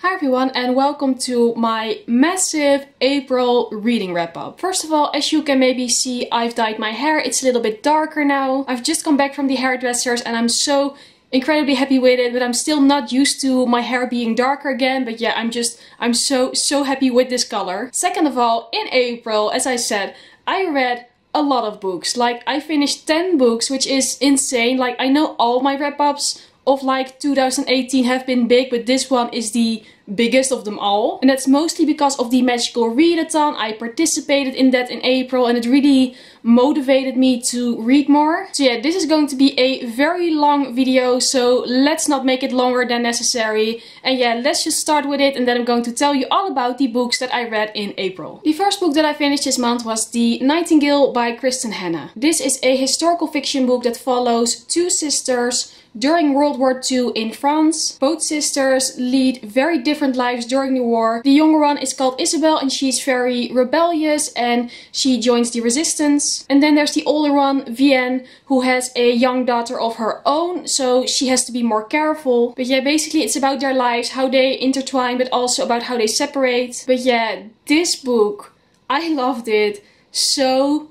Hi everyone and welcome to my massive April reading wrap up. First of all, as you can maybe see, I've dyed my hair. It's a little bit darker now. I've just come back from the hairdressers and I'm so incredibly happy with it, but I'm still not used to my hair being darker again. But yeah, I'm so happy with this color. Second of all, in April, as I said, I read a lot of books. Like, I finished 10 books, which is insane. Like, I know all my wrap ups of like 2018 have been big, but this one is the biggest of them all. And that's mostly because of the magical readathon. I participated in that in April and it really motivated me to read more. So yeah, this is going to be a very long video, so let's not make it longer than necessary. And yeah, let's just start with it and then I'm going to tell you all about the books that I read in April. The first book that I finished this month was The Nightingale by Kristen Hanna. This is a historical fiction book that follows two sisters during World War II in France. Both sisters lead very different lives during the war. The younger one is called Isabel and she's very rebellious and she joins the resistance. And then there's the older one, Vienne, who has a young daughter of her own, so she has to be more careful. But yeah, basically it's about their lives, how they intertwine, but also about how they separate. But yeah, this book, I loved it so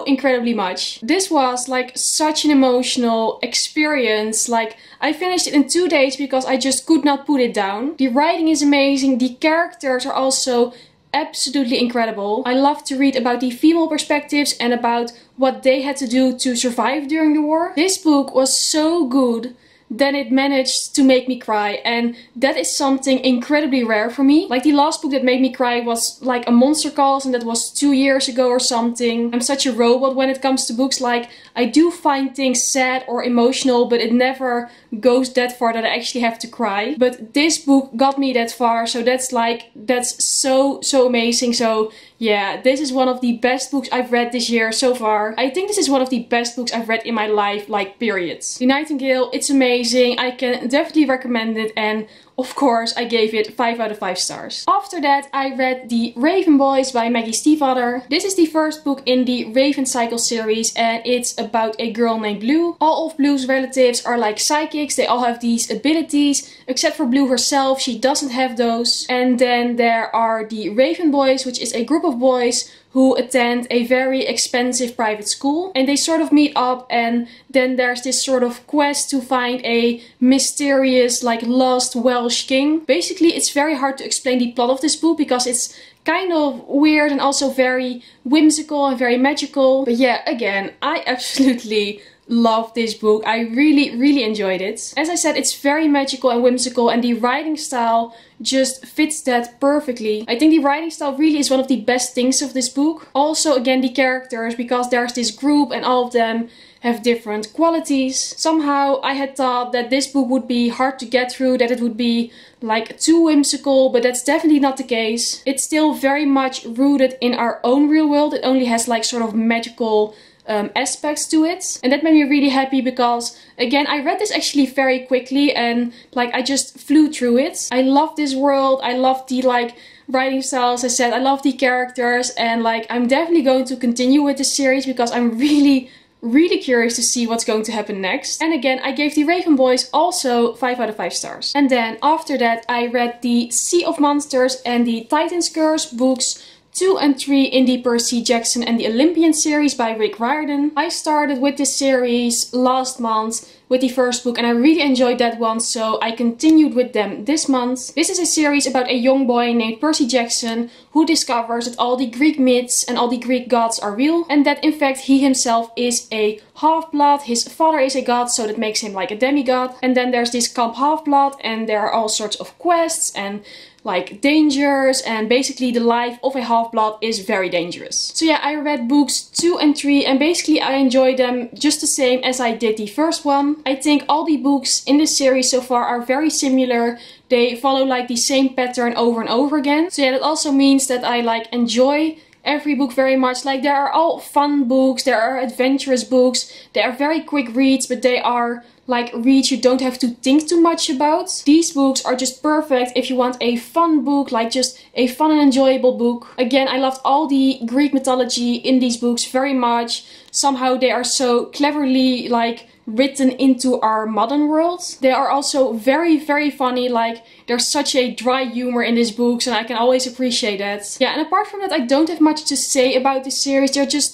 incredibly much. This was like such an emotional experience. Like, I finished it in 2 days because I just could not put it down. The writing is amazing, the characters are also absolutely incredible. I love to read about the female perspectives and about what they had to do to survive during the war. This book was so good then it managed to make me cry, and that is something incredibly rare for me. Like, the last book that made me cry was like A Monster Calls, and that was 2 years ago or something. I'm such a robot when it comes to books. Like, I do find things sad or emotional, but it never goes that far that I actually have to cry. But this book got me that far, so that's so amazing. So yeah, this is one of the best books I've read this year so far. I think this is one of the best books I've read in my life, like, period. The Nightingale, it's amazing. I can definitely recommend it, and of course I gave it 5 out of 5 stars. After that I read The Raven Boys by Maggie Stiefvater. This is the first book in the Raven Cycle series and it's about a girl named Blue. All of Blue's relatives are like psychics, they all have these abilities, except for Blue herself, she doesn't have those. And then there are the Raven Boys, which is a group of boys who attend a very expensive private school, and they sort of meet up, and then there's this sort of quest to find a mysterious, like, lost Welsh king. Basically, it's very hard to explain the plot of this book because it's kind of weird and also very whimsical and very magical. But yeah, again, I absolutely love this book. I really enjoyed it. As I said, it's very magical and whimsical, and the writing style just fits that perfectly. I think the writing style really is one of the best things of this book. Also, again, the characters, because there's this group and all of them have different qualities. Somehow I had thought that this book would be hard to get through, that it would be like too whimsical, but that's definitely not the case. It's still very much rooted in our own real world. It only has like sort of magical aspects to it, and that made me really happy because, again, I read this actually very quickly and like I just flew through it. I love this world, I love the like writing style, as I said, I love the characters, and like I'm definitely going to continue with this series because I'm really curious to see what's going to happen next. And again, I gave The Raven Boys also 5 out of 5 stars. And then after that I read The Sea of Monsters and The Titan's Curse books 2 and 3 in the Percy, Jackson and the Olympians series by Rick Riordan. I started with this series last month with the first book and I really enjoyed that one, so I continued with them this month. This is a series about a young boy named Percy Jackson who discovers that all the Greek myths and all the Greek gods are real, and that in fact he himself is a half-blood. His father is a god, so that makes him like a demigod. And then there's this camp half-blood and there are all sorts of quests and like dangers, and basically the life of a half-blood is very dangerous. So yeah, I read books 2 and 3 and basically I enjoyed them just the same as I did the first one. I think all the books in this series so far are very similar. They follow like the same pattern over and over again. So yeah, that also means that I like enjoy every book very much. Like, there are all fun books, there are adventurous books, they are very quick reads, but they are like reads you don't have to think too much about. These books are just perfect if you want a fun book, like just a fun and enjoyable book. Again, I loved all the Greek mythology in these books very much. Somehow they are so cleverly like written into our modern world. They are also very, very funny. Like, there's such a dry humor in these books and I can always appreciate that. Yeah, and apart from that, I don't have much to say about this series.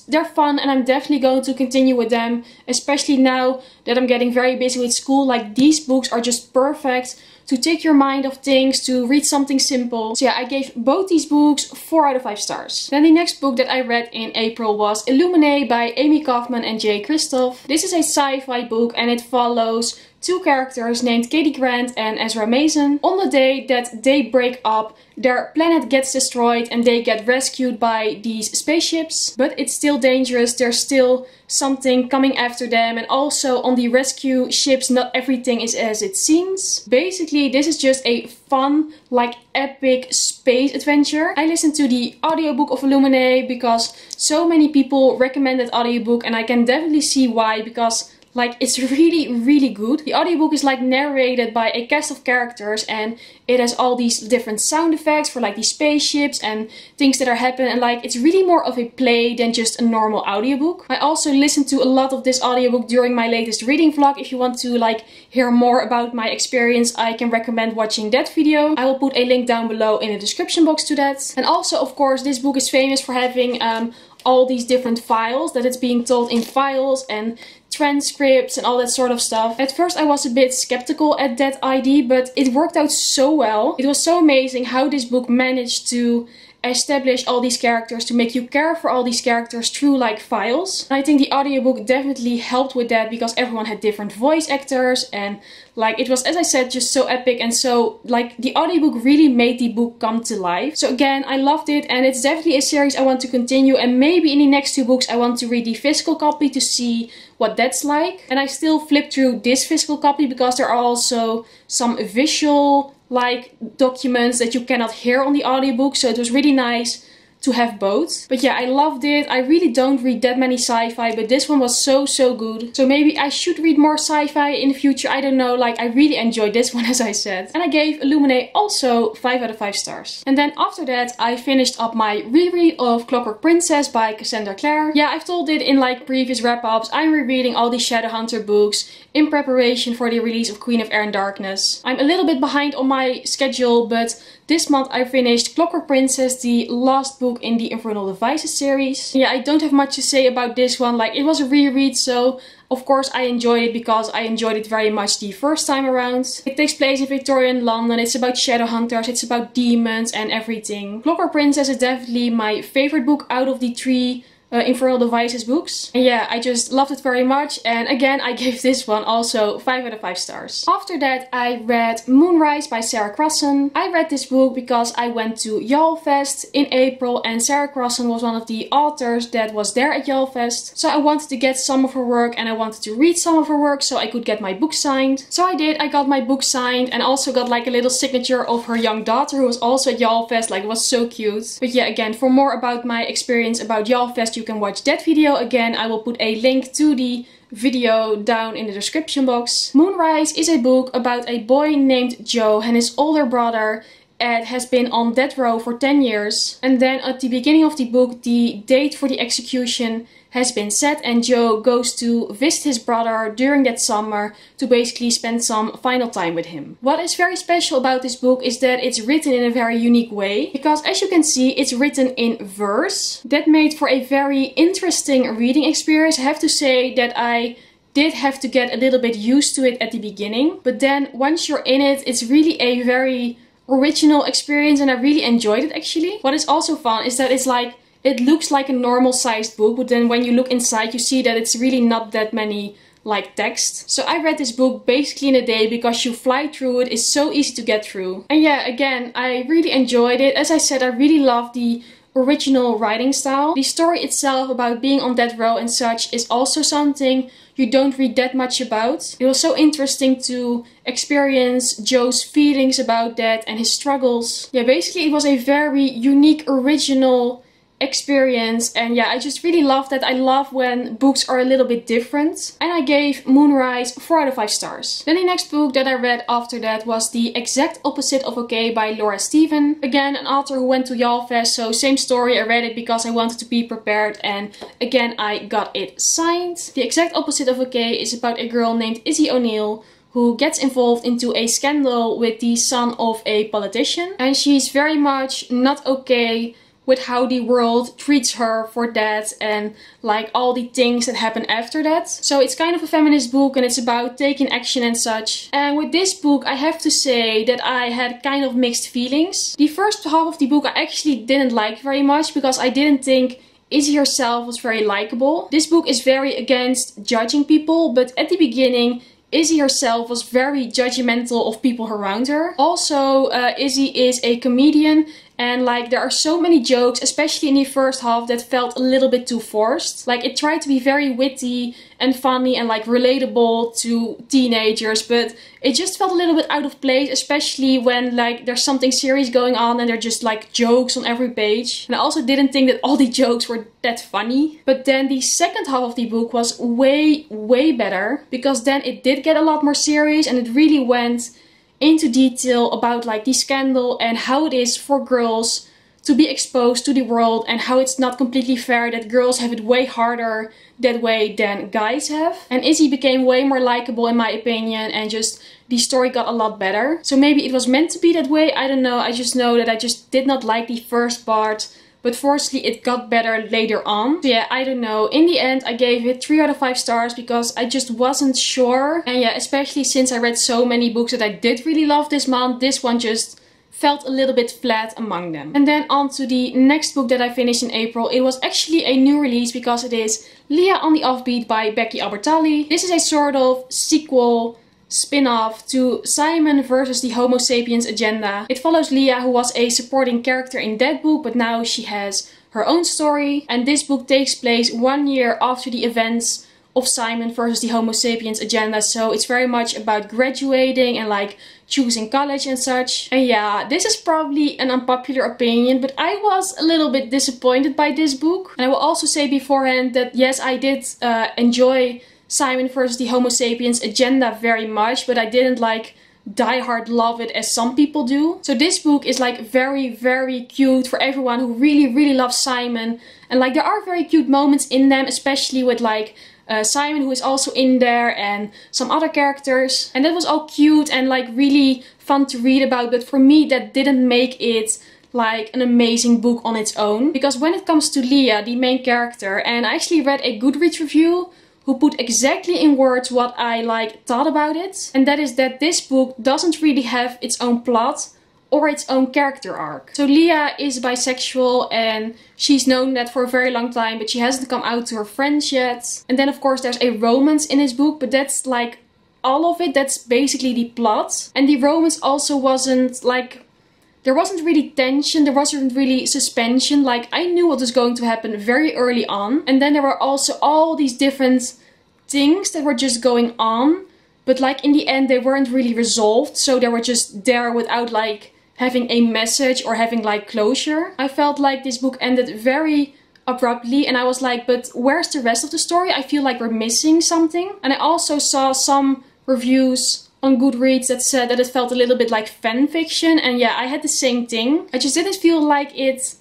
They're fun and I'm definitely going to continue with them, especially now that I'm getting very busy with school. Like, these books are just perfect to take your mind off things, to read something simple. So yeah, I gave both these books 4 out of 5 stars. Then the next book that I read in April was Illuminate by Amy Kaufman and Jay Kristoff. This is a sci-fi book and it follows 2 characters named Katie Grant and Ezra Mason. On the day that they break up, their planet gets destroyed and they get rescued by these spaceships. But it's still dangerous, there's still something coming after them, and also on the rescue ships not everything is as it seems. Basically, this is just a fun, like, epic space adventure. I listened to the audiobook of Illuminate because so many people recommend that audiobook and I can definitely see why, because like, it's really, really good. The audiobook is like narrated by a cast of characters and it has all these different sound effects for like these spaceships and things that are happening, and like it's really more of a play than just a normal audiobook. I also listened to a lot of this audiobook during my latest reading vlog. If you want to like hear more about my experience, I can recommend watching that video. I will put a link down below in the description box to that. And also, of course, this book is famous for having all these different files, that it's being told in files and transcripts and all that sort of stuff. At first I was a bit skeptical at that idea, but it worked out so well. It was so amazing how this book managed to establish all these characters, to make you care for all these characters through like files. And I think the audiobook definitely helped with that because everyone had different voice actors and like it was, as I said, just so epic, and so like the audiobook really made the book come to life. So again, I loved it and it's definitely a series I want to continue, and maybe in the next 2 books I want to read the physical copy to see what that's like. And I still flip through this physical copy because there are also some visual like documents that you cannot hear on the audiobook, so it was really nice to have both. But yeah, I loved it. I really don't read that many sci-fi, but this one was so good. So maybe I should read more sci-fi in the future, I don't know. Like, I really enjoyed this one, as I said. And I gave Illuminate also 5 out of 5 stars. And then after that I finished up my reread of Clockwork Princess by Cassandra Clare. Yeah, I've told it in like previous wrap-ups, I'm rereading all these Shadowhunter books in preparation for the release of Queen of Air and Darkness. I'm a little bit behind on my schedule, but this month I finished Clockwork Princess, the last book in the Infernal Devices series. Yeah, I don't have much to say about this one. Like, it was a reread, so of course I enjoyed it because I enjoyed it very much the first time around. It takes place in Victorian London, it's about Shadowhunters, it's about demons and everything. Clockwork Princess is definitely my favorite book out of the 3 Infernal Devices books. And yeah, I just loved it very much, and again I gave this one also 5 out of 5 stars. After that I read Moonrise by Sarah Crossan. I read this book because I went to YALLFest in April and Sarah Crossan was one of the authors that was there at YALLFest. So I wanted to get some of her work and I wanted to read some of her work so I could get my book signed. So I did, I got my book signed and also got like a little signature of her young daughter who was also at YALLFest. Like, it was so cute. But yeah, again, for more about my experience about YALLFest, you can watch that video. Again, I will put a link to the video down in the description box. Moonrise is a book about a boy named Joe and his older brother Ed has been on death row for 10 years. And then at the beginning of the book, the date for the execution has been set and Joe goes to visit his brother during that summer to basically spend some final time with him. What is very special about this book is that it's written in a very unique way, because as you can see, it's written in verse. That made for a very interesting reading experience. I have to say that I did have to get a little bit used to it at the beginning, but then once you're in it, it's really a very original experience and I really enjoyed it actually. What is also fun is that it's like, it looks like a normal sized book, but then when you look inside you see that it's really not that many like text. So I read this book basically in a day because you fly through it, it's so easy to get through. And yeah, again, I really enjoyed it. As I said, I really love the original writing style. The story itself about being on death row and such is also something you don't read that much about. It was so interesting to experience Joe's feelings about that and his struggles. Yeah, basically it was a very unique, original experience, and yeah, I just really love that. I love when books are a little bit different, and I gave Moonrise 4 out of 5 stars. Then the next book that I read after that was The Exact Opposite of Okay by Laura Steven. Again, an author who went to YALFest, so same story. I read it because I wanted to be prepared, and again I got it signed. The Exact Opposite of Okay is about a girl named Izzy O'Neill who gets involved into a scandal with the son of a politician, and she's very much not okay with how the world treats her for that and like all the things that happen after that. So it's kind of a feminist book, and it's about taking action and such. And with this book I have to say that I had kind of mixed feelings. The first half of the book I actually didn't like very much because I didn't think Izzy herself was very likable. This book is very against judging people, but at the beginning Izzy herself was very judgmental of people around her. Also, Izzy is a comedian, and like there are so many jokes, especially in the first half, that felt a little bit too forced. Like it tried to be very witty and funny and like relatable to teenagers, but it just felt a little bit out of place, especially when like there's something serious going on and they're just like jokes on every page. And I also didn't think that all the jokes were that funny. But then the second half of the book was way better, because then it did get a lot more serious and it really went into detail about like the scandal and how it is for girls to be exposed to the world, and how it's not completely fair that girls have it way harder that way than guys have. And Izzy became way more likable in my opinion, and just the story got a lot better. So maybe it was meant to be that way, I don't know. I just know that I just did not like the first part, but fortunately it got better later on. So yeah, I don't know. In the end I gave it 3 out of 5 stars because I just wasn't sure. And yeah, especially since I read so many books that I did really love this month, this one just felt a little bit flat among them. And then on to the next book that I finished in April. It was actually a new release because it is Leah on the Offbeat by Becky Albertalli. This is a sort of sequel spin-off to Simon versus the Homo sapiens agenda. It follows Leah, who was a supporting character in that book, but now she has her own story. And this book takes place 1 year after the events of Simon versus the Homo sapiens agenda. So it's very much about graduating and like choosing college and such. And yeah, this is probably an unpopular opinion, but I was a little bit disappointed by this book. And I will also say beforehand that yes, I did enjoy Simon versus the Homo sapiens agenda very much, but I didn't like die hard love it as some people do. So this book is like very cute for everyone who really loves Simon, and like there are very cute moments in them, especially with like Simon, who is also in there, and some other characters, and that was all cute and like really fun to read about. But for me that didn't make it like an amazing book on its own, because when it comes to Leah, the main character, and I actually read a Goodreads review who put exactly in words what I like thought about it, and that is that this book doesn't really have its own plot or its own character arc. So Leah is bisexual, and she's known that for a very long time, but she hasn't come out to her friends yet. And then of course there's a romance in this book, but that's like all of it. That's basically the plot. And the romance also wasn't like, there wasn't really tension, there wasn't really suspension. Like I knew what was going to happen very early on, and then there were also all these different things that were just going on, but like in the end they weren't really resolved, so they were just there without like having a message or having like closure. I felt like this book ended very abruptly, and I was like, but where's the rest of the story? I feel like we're missing something. And I also saw some reviews on Goodreads that said that it felt a little bit like fan fiction, and yeah, I had the same thing. I just didn't feel like it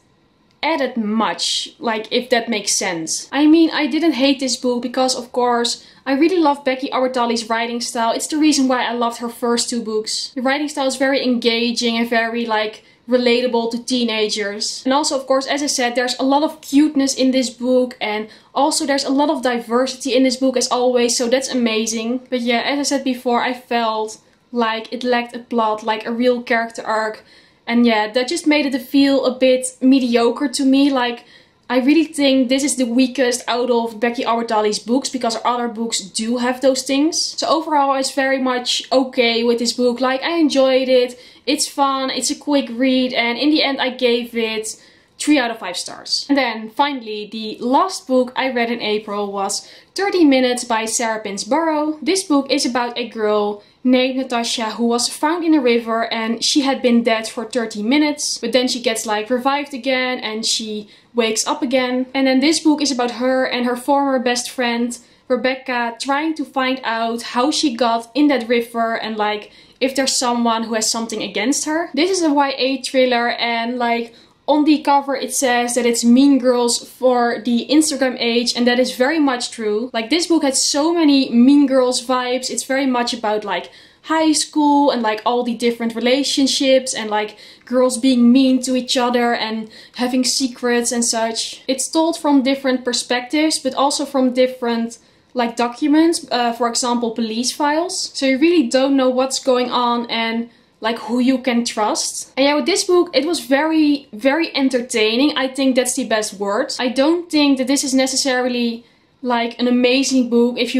added much, like if that makes sense. I mean, I didn't hate this book because of course I really love Becky Albertalli's writing style. It's the reason why I loved her first 2 books. The writing style is very engaging and very like relatable to teenagers. And also of course, as I said, there's a lot of cuteness in this book, and also there's a lot of diversity in this book as always, so that's amazing. But yeah, as I said before, I felt like it lacked a plot, like a real character arc. And yeah, that just made it feel a bit mediocre to me. Like, I really think this is the weakest out of Becky Albertalli's books, because her other books do have those things. So overall, I was very much okay with this book. Like, I enjoyed it. It's fun. It's a quick read. And in the end, I gave it 3 out of 5 stars. And then finally, the last book I read in April was 30 Minutes by Sarah Pinsborough. This book is about a girl named Natasha who was found in a river, and she had been dead for 30 minutes. But then she gets like revived again and she wakes up again. And then this book is about her and her former best friend Rebecca trying to find out how she got in that river and like if there's someone who has something against her. This is a YA thriller, and like on the cover it says that it's Mean Girls for the Instagram age, and that is very much true. Like this book has so many Mean Girls vibes. It's very much about like high school and like all the different relationships and like girls being mean to each other and having secrets and such. It's told from different perspectives, but also from different like documents, for example police files. So you really don't know what's going on and like who you can trust. And yeah, with this book it was very entertaining. I think that's the best word. I don't think that this is necessarily like an amazing book. If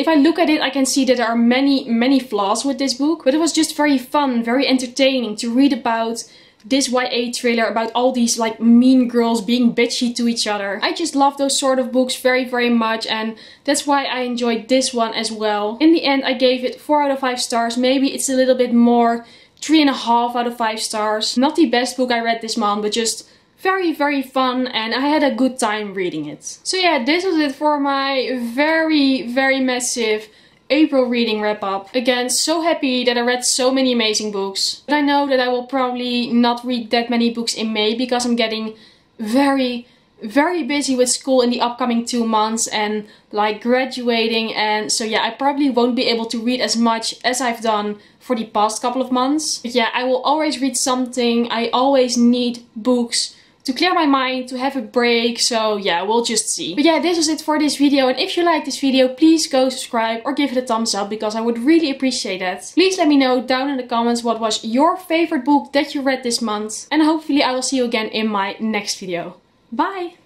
I look at it I can see that there are many flaws with this book, but it was just very fun, very entertaining to read about this YA thriller about all these like mean girls being bitchy to each other. I just love those sort of books very much, and that's why I enjoyed this one as well. In the end I gave it 4 out of 5 stars. Maybe it's a little bit more, 3.5 out of 5 stars. Not the best book I read this month, but just very fun, and I had a good time reading it. So yeah, this was it for my very massive April reading wrap up. Again, so happy that I read so many amazing books. But I know that I will probably not read that many books in May because I'm getting very busy with school in the upcoming 2 months and like graduating, and so yeah, I probably won't be able to read as much as I've done for the past couple of months. But yeah, I will always read something. I always need books to clear my mind, to have a break, so yeah, we'll just see. But yeah, this was it for this video, and if you like this video, please go subscribe or give it a thumbs up because I would really appreciate that. Please let me know down in the comments what was your favorite book that you read this month, and hopefully I will see you again in my next video. Bye!